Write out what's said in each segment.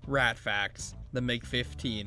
Rat facts: the Mig-15.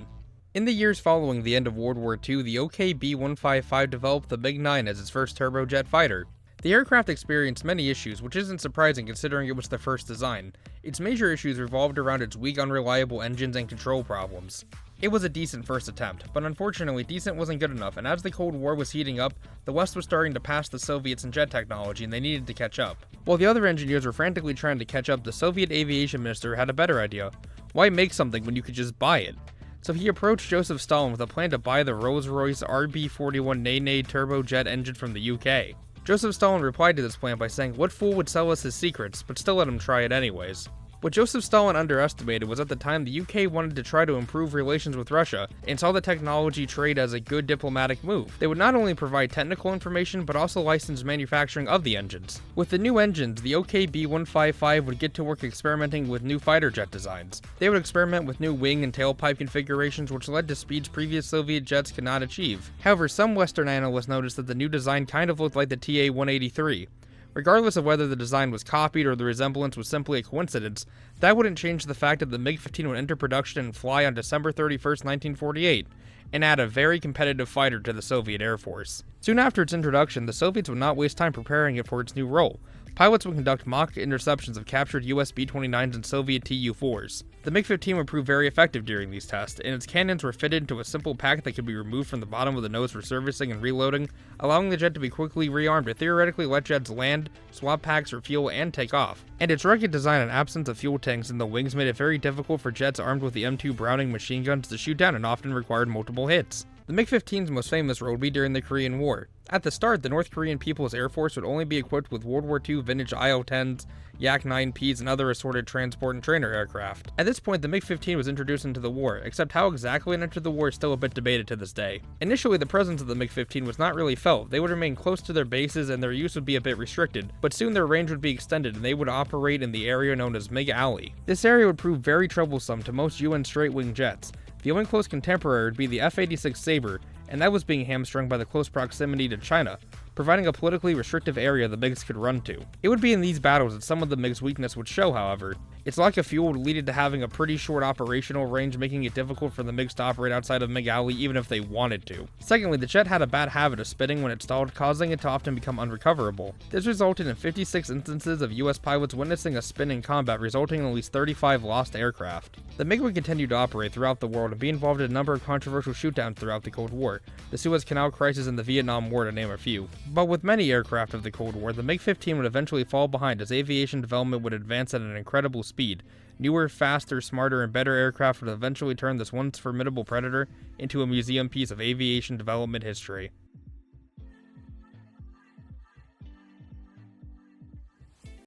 In the years following the end of World War II, the OKB-155 developed the Mig-9 as its first turbojet fighter. The aircraft experienced many issues, which isn't surprising considering it was the first design. Its major issues revolved around its weak, unreliable engines and control problems. It was a decent first attempt, but unfortunately decent wasn't good enough, and as the Cold War was heating up, the West was starting to pass the Soviets in jet technology and they needed to catch up. While the other engineers were frantically trying to catch up, the Soviet aviation minister had a better idea. Why make something when you could just buy it? So he approached Joseph Stalin with a plan to buy the Rolls-Royce RB41 Nene turbojet engine from the UK. Joseph Stalin replied to this plan by saying what fool would sell us his secrets, but still let him try it anyways. What Joseph Stalin underestimated was at the time the UK wanted to try to improve relations with Russia and saw the technology trade as a good diplomatic move. They would not only provide technical information but also license manufacturing of the engines. With the new engines, the OKB-155 would get to work experimenting with new fighter jet designs. They would experiment with new wing and tailpipe configurations which led to speeds previous Soviet jets could not achieve. However, some Western analysts noticed that the new design kind of looked like the TA-183. Regardless of whether the design was copied or the resemblance was simply a coincidence, that wouldn't change the fact that the Mig-15 would enter production and fly on December 31st, 1948, and add a very competitive fighter to the Soviet Air Force. Soon after its introduction, the Soviets would not waste time preparing it for its new role. Pilots would conduct mock interceptions of captured US B-29s and Soviet Tu-4s. The Mig-15 would prove very effective during these tests, and its cannons were fitted into a simple pack that could be removed from the bottom of the nose for servicing and reloading, allowing the jet to be quickly rearmed to theoretically let jets land, swap packs, refuel, and take off. And its rugged design and absence of fuel tanks in the wings made it very difficult for jets armed with the M2 Browning machine guns to shoot down and often required multiple hits. The Mig-15's most famous role would be during the Korean War. At the start, the North Korean People's Air Force would only be equipped with World War II vintage IL-10s, Yak-9Ps, and other assorted transport and trainer aircraft. At this point, the Mig-15 was introduced into the war, except how exactly it entered the war is still a bit debated to this day. Initially, the presence of the Mig-15 was not really felt. They would remain close to their bases and their use would be a bit restricted, but soon their range would be extended and they would operate in the area known as Mig Alley. This area would prove very troublesome to most UN straight-wing jets. The only close contemporary would be the F-86 Sabre, and that was being hamstrung by the close proximity to China, providing a politically restrictive area the MiGs could run to. It would be in these battles that some of the MiGs' weakness would show, however. Its lack of fuel would lead it to having a pretty short operational range, making it difficult for the MiGs to operate outside of Mig Alley even if they wanted to. Secondly, the jet had a bad habit of spinning when it stalled, causing it to often become unrecoverable. This resulted in 56 instances of US pilots witnessing a spin in combat, resulting in at least 35 lost aircraft. The MiG would continue to operate throughout the world and be involved in a number of controversial shootdowns throughout the Cold War, the Suez Canal crisis and the Vietnam War to name a few. But with many aircraft of the Cold War, the MiG-15 would eventually fall behind as aviation development would advance at an incredible speed. Newer, faster, smarter, and better aircraft would eventually turn this once formidable predator into a museum piece of aviation development history.